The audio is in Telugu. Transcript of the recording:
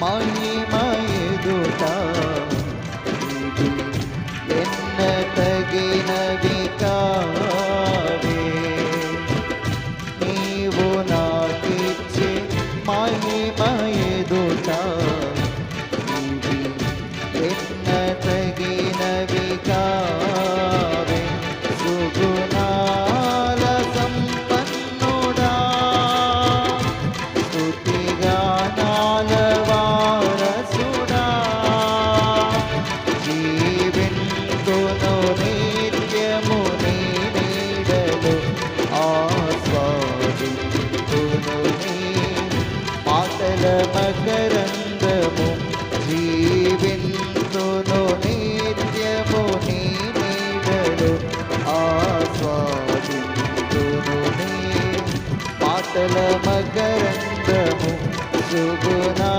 మహిమ ఎదుట ఇది ఎన్నతగినది కావే. నీవు నాకిచ్చే మహిమ ఎదుట ఇది ఎన్నతగినవి కావే. సుగుణాల సంపన్నుడా, స్తుతిగానాల వారసుడా, జీవింతును నిత్యము నీ నీడలో, ఆస్వాదింతును నీ మాటల మకరందము. జీవింతును నిత్యము నీ నీడలో, ఆస్వాదింతును నీ మాటల మకరందము. సుగుణా